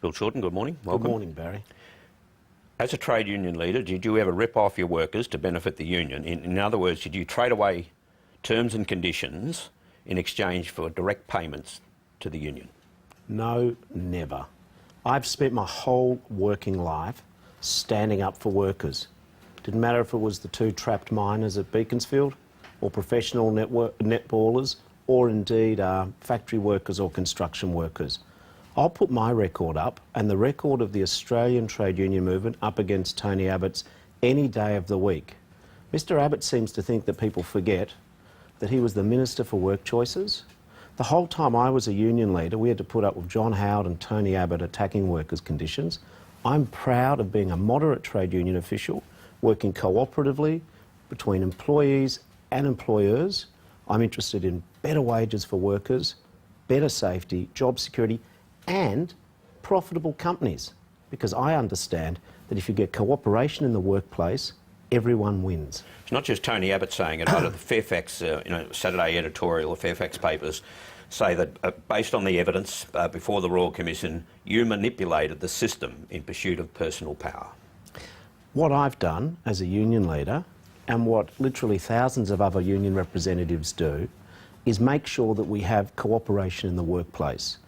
Bill Shorten, good morning. Welcome. Good morning, Barry. As a trade union leader, did you ever rip off your workers to benefit the union? In other words, did you trade away terms and conditions in exchange for direct payments to the union? No, never. I've spent my whole working life standing up for workers. Didn't matter if it was the two trapped miners at Beaconsfield or professional netballers or indeed factory workers or construction workers. I'll put my record up and the record of the Australian trade union movement up against Tony Abbott's any day of the week. Mr Abbott seems to think that people forget that he was the Minister for Work Choices. The whole time I was a union leader, we had to put up with John Howard and Tony Abbott attacking workers' conditions. I'm proud of being a moderate trade union official, working cooperatively between employees and employers. I'm interested in better wages for workers, better safety, job security, and profitable companies, because I understand that if you get cooperation in the workplace, everyone wins. It's not just Tony Abbott saying it, but the Fairfax Saturday editorial, the Fairfax papers, say that based on the evidence before the Royal Commission, you manipulated the system in pursuit of personal power. What I've done as a union leader, and what literally thousands of other union representatives do, is make sure that we have cooperation in the workplace.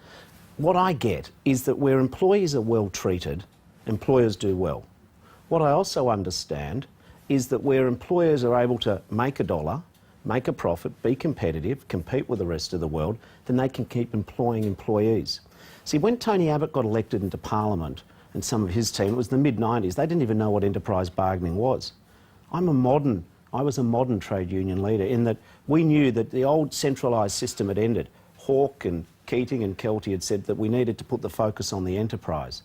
What I get is that where employees are well treated, employers do well. What I also understand is that where employers are able to make a dollar, make a profit, be competitive, compete with the rest of the world, then they can keep employing employees. See, when Tony Abbott got elected into Parliament and some of his team, it was the mid-90s, they didn't even know what enterprise bargaining was. I was a modern trade union leader in that we knew that the old centralised system had ended. Hawke and Keating and Kelty had said that we needed to put the focus on the enterprise.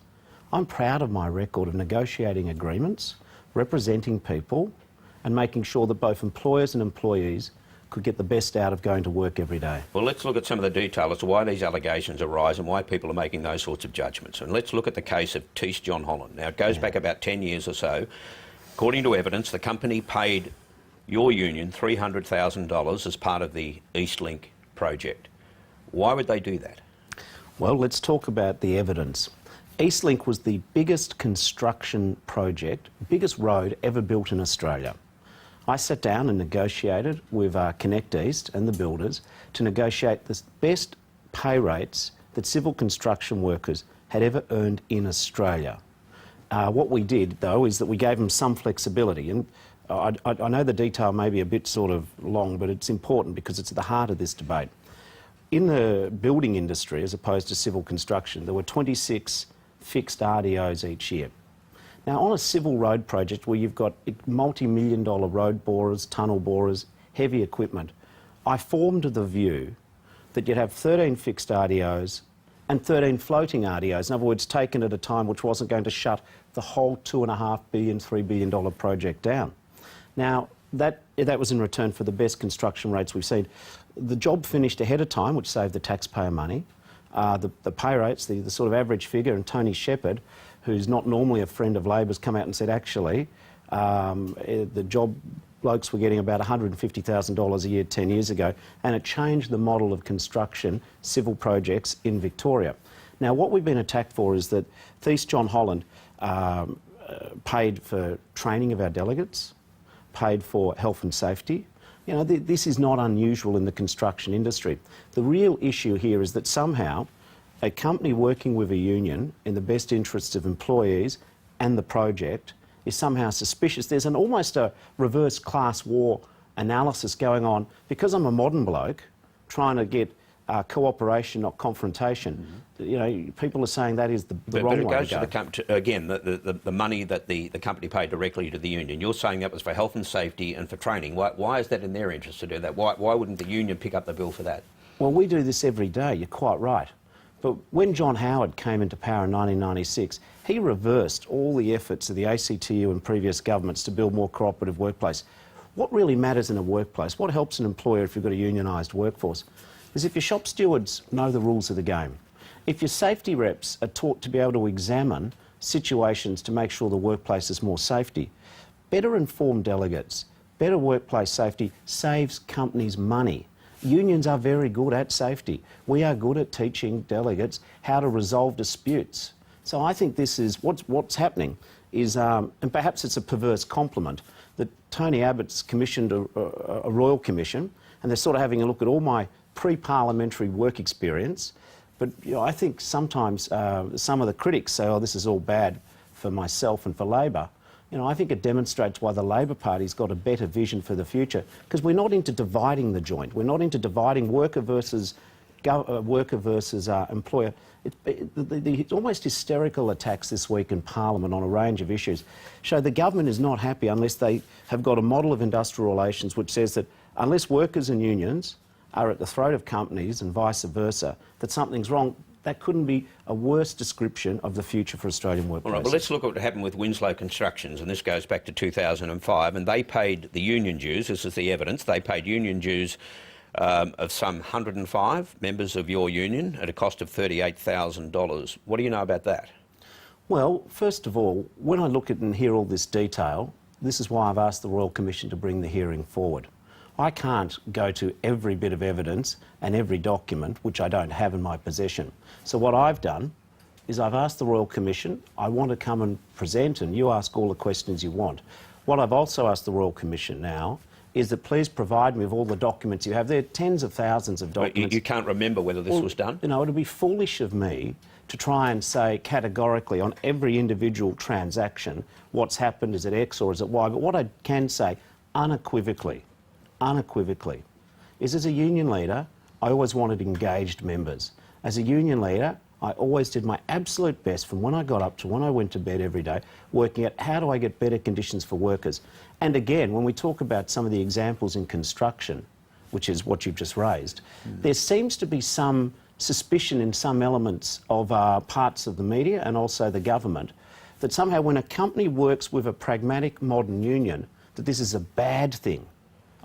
I'm proud of my record of negotiating agreements, representing people, and making sure that both employers and employees could get the best out of going to work every day. Well, let's look at some of the detail as to why these allegations arise and why people are making those sorts of judgments. And let's look at the case of Thiess John Holland. Now, it goes back about 10 years or so. According to evidence, the company paid your union $300,000 as part of the Eastlink project. Why would they do that? Well, let's talk about the evidence. Eastlink was the biggest construction project, biggest road ever built in Australia. I sat down and negotiated with Connect East and the builders to negotiate the best pay rates that civil construction workers had ever earned in Australia. What we did, though, is that we gave them some flexibility. And I know the detail may be a bit sort of long, but it's important because it's at the heart of this debate. In the building industry, as opposed to civil construction, there were 26 fixed RDOs each year. Now, on a civil road project where you've got multi-million-dollar road borers, tunnel borers, heavy equipment, I formed the view that you'd have 13 fixed RDOs and 13 floating RDOs, in other words, taken at a time which wasn't going to shut the whole $2.5 billion, $3 billion project down. Now, that was in return for the best construction rates we've seen. The job finished ahead of time, which saved the taxpayer money. The pay rates, the sort of average figure, and Tony Shepherd, who's not normally a friend of Labor's, come out and said, actually, the job blokes were getting about $150,000 a year 10 years ago, and it changed the model of construction, civil projects in Victoria. Now, what we've been attacked for is that Thiess John Holland paid for training of our delegates, paid for health and safety. You know, this is not unusual in the construction industry. The real issue here is that somehow a company working with a union in the best interests of employees and the project is somehow suspicious. There's almost a reverse class war analysis going on. Because I'm a modern bloke trying to get cooperation, not confrontation, you know, people are saying that is the wrong way to go. But it goes to again, the money that the company paid directly to the union. You're saying that was for health and safety and for training. Why is that in their interest to do that? Why wouldn't the union pick up the bill for that? Well, we do this every day, you're quite right. But when John Howard came into power in 1996, he reversed all the efforts of the ACTU and previous governments to build more cooperative workplace. What really matters in a workplace, what helps an employer if you've got a unionised workforce, is if your shop stewards know the rules of the game. If your safety reps are taught to be able to examine situations to make sure the workplace is more safety. Better informed delegates, better workplace safety saves companies money. Unions are very good at safety. We are good at teaching delegates how to resolve disputes. So I think this is what's happening is, and perhaps it's a perverse compliment, that Tony Abbott's commissioned a royal commission, and they're sort of having a look at all my pre-parliamentary work experience. But I think sometimes some of the critics say, oh, this is all bad for myself and for Labor. I think it demonstrates why the Labor Party's got a better vision for the future, because we're not into dividing the joint. We're not into dividing worker versus employer. The almost hysterical attacks this week in Parliament on a range of issues show the government is not happy unless they have got a model of industrial relations which says that unless workers and unions are at the throat of companies and vice versa, that something's wrong. That couldn't be a worse description of the future for Australian workplaces. All right, well, let's look at what happened with Winslow Constructions, and this goes back to 2005, and they paid the union dues. This is the evidence. They paid union dues of some 105 members of your union at a cost of $38,000. What do you know about that? Well, first of all, when I look at and hear all this detail, this is why I've asked the Royal Commission to bring the hearing forward. I can't go to every bit of evidence and every document which I don't have in my possession. So what I've done is I've asked the Royal Commission, I want to come and present, and you ask all the questions you want. What I've also asked the Royal Commission now is that please provide me with all the documents you have. There are tens of thousands of documents. You can't remember whether this was done? It would be foolish of me to try and say categorically on every individual transaction what's happened, is it X or is it Y? But what I can say unequivocally, is as a union leader, I always wanted engaged members. As a union leader, I always did my absolute best from when I got up to when I went to bed every day, working at how do I get better conditions for workers. And again, when we talk about some of the examples in construction, which is what you've just raised, there seems to be some suspicion in some elements of parts of the media and also the government that somehow when a company works with a pragmatic modern union, that this is a bad thing.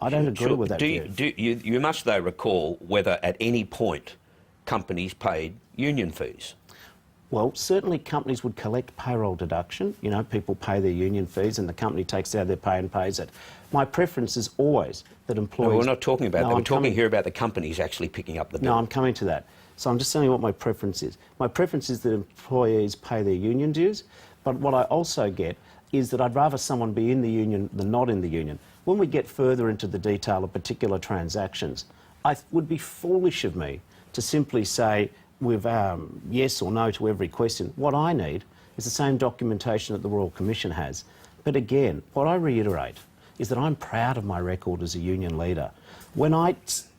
I don't agree with that view. You must, though, recall whether at any point companies paid union fees. Well, certainly companies would collect payroll deduction. People pay their union fees and the company takes it out of their pay and pays it. My preference is always that employees... No, we're not talking about that. We're talking here about the companies actually picking up the bill. No, I'm coming to that. So I'm just telling you what my preference is. My preference is that employees pay their union dues, but what I also get is that I'd rather someone be in the union than not in the union. When we get further into the detail of particular transactions, it would be foolish of me to simply say with yes or no to every question. What I need is the same documentation that the Royal Commission has. But again, what I reiterate is that I'm proud of my record as a union leader. When I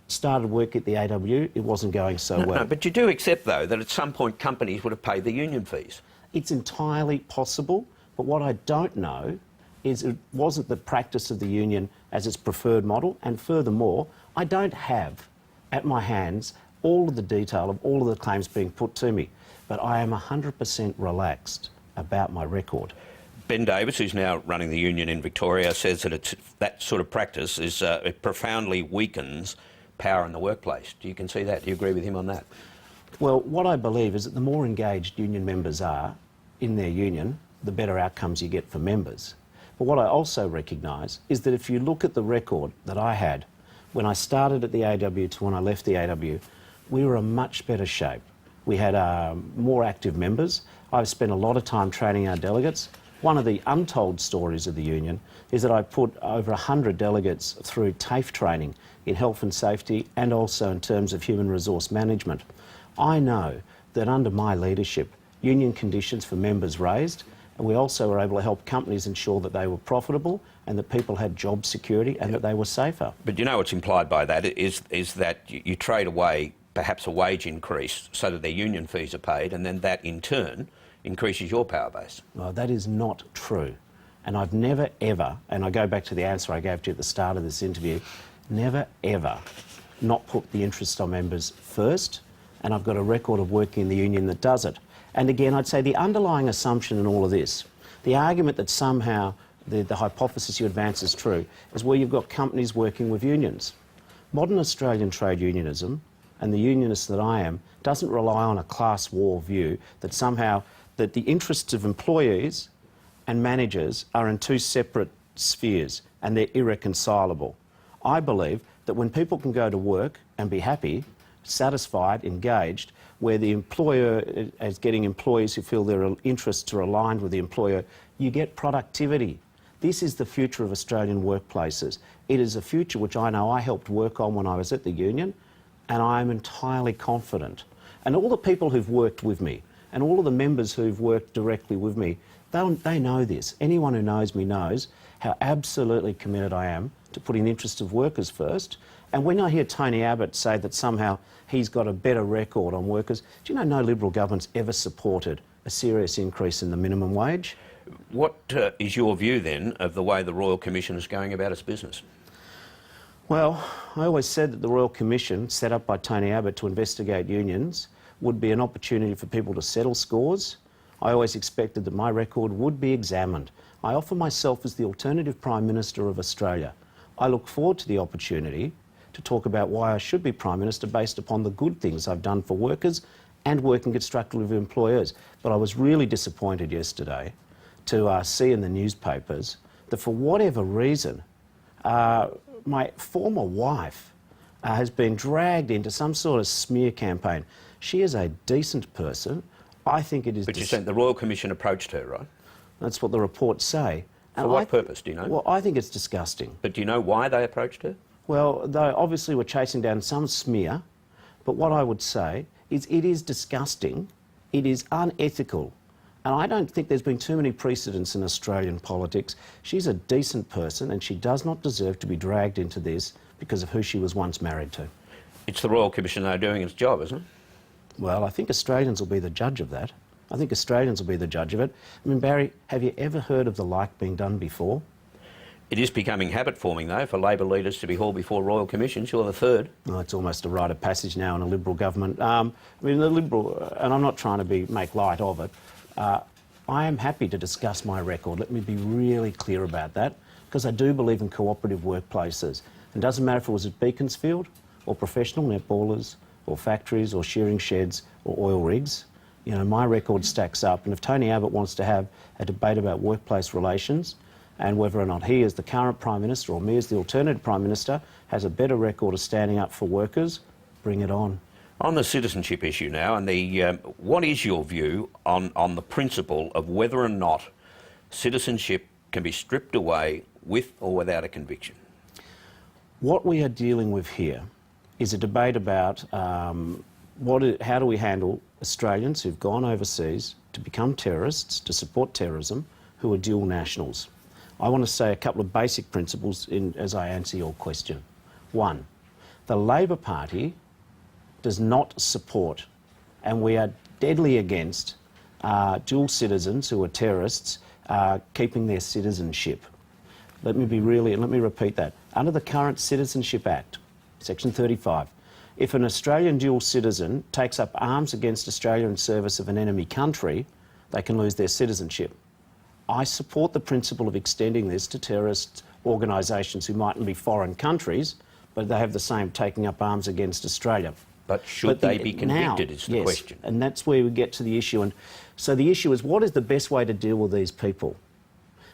started work at the AW, it wasn't going so well. No, but you do accept, though, that at some point companies would have paid the union fees. It's entirely possible, but what I don't know is it wasn't the practice of the union as its preferred model, and furthermore, I don't have at my hands all of the detail of all of the claims being put to me, but I am 100% relaxed about my record. Ben Davis, who's now running the union in Victoria, says that that sort of practice is it profoundly weakens power in the workplace. Do you concede that? Do you agree with him on that? Well, what I believe is that the more engaged union members are in their union, the better outcomes you get for members. But what I also recognise is that if you look at the record that I had when I started at the AW to when I left the AW, we were in much better shape. We had more active members. I've spent a lot of time training our delegates. One of the untold stories of the union is that I put over 100 delegates through TAFE training in health and safety and also in terms of human resource management. I know that under my leadership, union conditions for members raised, and we also were able to help companies ensure that they were profitable and that people had job security and that they were safer. But you know what's implied by that is that you trade away perhaps a wage increase so that their union fees are paid, and then that in turn increases your power base. Well, that is not true. And I've never ever, and I go back to the answer I gave to you at the start of this interview, never ever not put the interests of members first, and I've got a record of working in the union that does it. And again, I'd say the underlying assumption in all of this, the argument that somehow the hypothesis you advance is true, is where you've got companies working with unions. Modern Australian trade unionism, and the unionist that I am, doesn't rely on a class war view that somehow that the interests of employees and managers are in two separate spheres and they're irreconcilable. I believe that when people can go to work and be happy, satisfied, engaged, where the employer is getting employees who feel their interests are aligned with the employer, you get productivity. This is the future of Australian workplaces. It is a future which I know I helped work on when I was at the union, and I am entirely confident. And all the people who've worked with me, and all of the members who've worked directly with me, they know this. Anyone who knows me knows how absolutely committed I am to putting the interests of workers first. And when I hear Tony Abbott say that somehow he's got a better record on workers, do you know no Liberal government's ever supported a serious increase in the minimum wage? What is your view then of the way the Royal Commission is going about its business? Well, I always said that the Royal Commission, set up by Tony Abbott to investigate unions, would be an opportunity for people to settle scores. I always expected that my record would be examined. I offer myself as the alternative Prime Minister of Australia. I look forward to the opportunity to talk about why I should be Prime Minister based upon the good things I've done for workers and working constructively with employers. But I was really disappointed yesterday to see in the newspapers that for whatever reason, my former wife has been dragged into some sort of smear campaign. She is a decent person. I think it is... But you said the Royal Commission approached her, right? That's what the reports say. For what purpose, do you know? Well, I think it's disgusting. But do you know why they approached her? Well, they obviously were chasing down some smear, but what I would say is it is disgusting, it is unethical, and I don't think there's been too many precedents in Australian politics. She's a decent person and she does not deserve to be dragged into this because of who she was once married to. It's the Royal Commission that are doing its job, isn't it? Well, I think Australians will be the judge of that. I think Australians will be the judge of it. I mean, Barry, have you ever heard of the like being done before? It is becoming habit-forming, though, for Labor leaders to be hauled before Royal Commissions. You're the third. Oh, it's almost a rite of passage now in a Liberal government. I mean, the Liberal, and I'm not trying to make light of it, I am happy to discuss my record. Let me be really clear about that, because I do believe in cooperative workplaces. It doesn't matter if it was at Beaconsfield, or professional netballers, or factories, or shearing sheds, or oil rigs. You know, my record stacks up, and if Tony Abbott wants to have a debate about workplace relations, and whether or not he, as the current Prime Minister, or me as the alternative Prime Minister, has a better record of standing up for workers, bring it on. On the citizenship issue now, and what is your view on the principle of whether or not citizenship can be stripped away with or without a conviction? What we are dealing with here is a debate about how do we handle Australians who've gone overseas to become terrorists, to support terrorism, who are dual nationals. I want to say a couple of basic principles as I answer your question. One, the Labor Party does not support, and we are deadly against, dual citizens who are terrorists keeping their citizenship. Let me repeat that. Under the current Citizenship Act, Section 35, if an Australian dual citizen takes up arms against Australia in service of an enemy country, they can lose their citizenship. I support the principle of extending this to terrorist organisations who mightn't be foreign countries, but they have the same taking up arms against Australia. But should they be convicted is the question. And that's where we get to the issue. And so the issue is, what is the best way to deal with these people?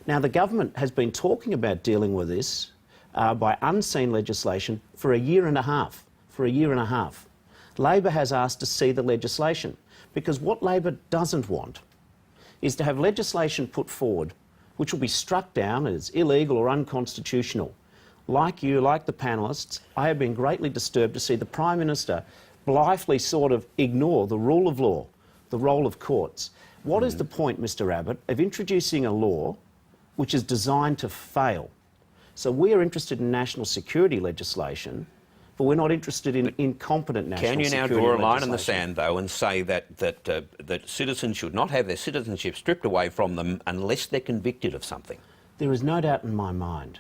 Now, the government has been talking about dealing with this by unseen legislation for a year and a half. Labor has asked to see the legislation, because what Labor doesn't want is to have legislation put forward which will be struck down as illegal or unconstitutional. Like you, like the panellists, I have been greatly disturbed to see the Prime Minister blithely sort of ignore the rule of law, the role of courts. What is the point, Mr Abbott, of introducing a law which is designed to fail? So we are interested in national security legislation, but we're not interested in incompetent national security legislation. Can you now draw a line in the sand, though, and say that citizens should not have their citizenship stripped away from them unless they're convicted of something? There is no doubt in my mind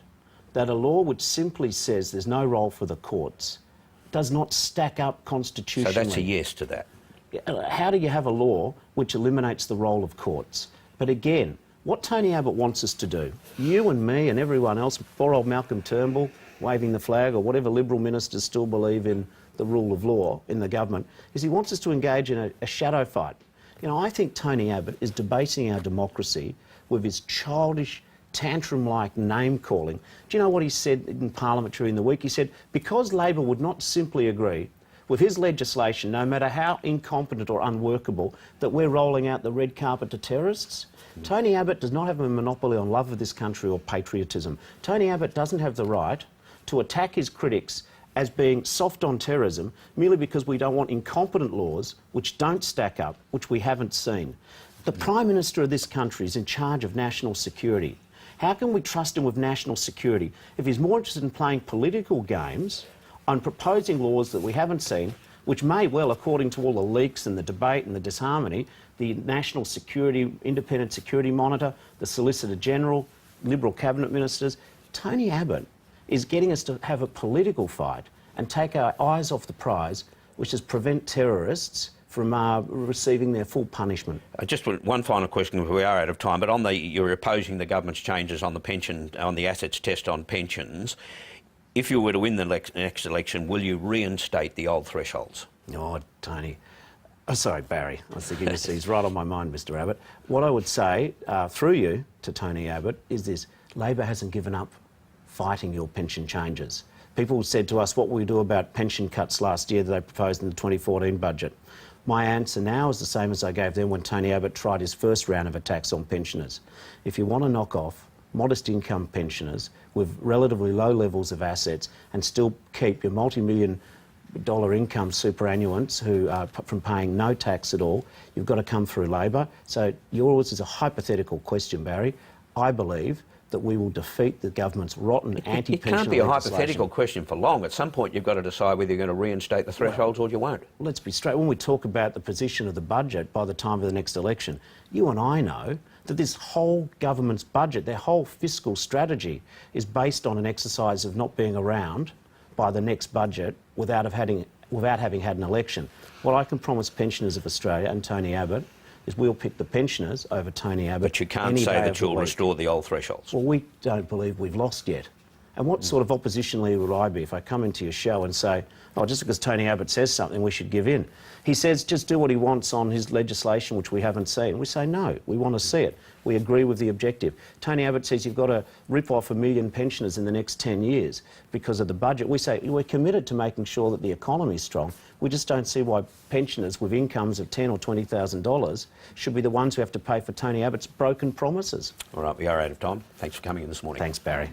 that a law which simply says there's no role for the courts does not stack up constitutionally. So that's a yes to that. How do you have a law which eliminates the role of courts? But again, what Tony Abbott wants us to do, you and me and everyone else, poor old Malcolm Turnbull waving the flag, or whatever Liberal ministers still believe in the rule of law in the government, is he wants us to engage in a shadow fight. You know, I think Tony Abbott is debasing our democracy with his childish, tantrum-like name-calling. Do you know what he said in Parliament during the week? He said, because Labor would not simply agree with his legislation, no matter how incompetent or unworkable, that we're rolling out the red carpet to terrorists? Tony Abbott does not have a monopoly on love of this country or patriotism. Tony Abbott doesn't have the right to attack his critics as being soft on terrorism merely because we don't want incompetent laws which don't stack up, which we haven't seen. The Prime Minister of this country is in charge of national security. How can we trust him with national security if he's more interested in playing political games on proposing laws that we haven't seen, which may well, according to all the leaks and the debate and the disharmony, the National Security, Independent Security Monitor, the Solicitor General, Liberal Cabinet Ministers, Tony Abbott is getting us to have a political fight and take our eyes off the prize, which is prevent terrorists from receiving their full punishment. Just one final question, because we are out of time, but you're opposing the government's changes on the assets test on pensions. If you were to win the next election, will you reinstate the old thresholds? Oh, Tony. Oh, sorry, Barry. I was thinking he's right on my mind, Mr Abbott. What I would say, through you, to Tony Abbott, is this. Labor hasn't given up fighting your pension changes. People said to us, what will we do about pension cuts last year that they proposed in the 2014 budget? My answer now is the same as I gave them when Tony Abbott tried his first round of attacks on pensioners. If you want to knock off modest income pensioners with relatively low levels of assets and still keep your multi-million dollar income superannuants who are from paying no tax at all, you've got to come through Labor. So yours is a hypothetical question, Barry. I believe that we will defeat the government's rotten anti-pension It can't be a legislation. hypothetical question for long. At some point you've got to decide whether you're going to reinstate the thresholds or you won't. Let's be straight. When we talk about the position of the budget by the time of the next election, you and I know that this whole government's budget, their whole fiscal strategy, is based on an exercise of not being around by the next budget without having had an election. What I can promise pensioners of Australia and Tony Abbott is we'll pick the pensioners over Tony Abbott. But you can't say that you'll restore the old thresholds. Well, we don't believe we've lost yet. And what sort of opposition leader would I be if I come into your show and say, oh, just because Tony Abbott says something, we should give in? He says just do what he wants on his legislation, which we haven't seen. We say no, we want to see it. We agree with the objective. Tony Abbott says you've got to rip off 1 million pensioners in the next 10 years because of the budget. We say we're committed to making sure that the economy is strong. We just don't see why pensioners with incomes of $10,000 or $20,000 should be the ones who have to pay for Tony Abbott's broken promises. All right, we are out of time. Thanks for coming in this morning. Thanks, Barry.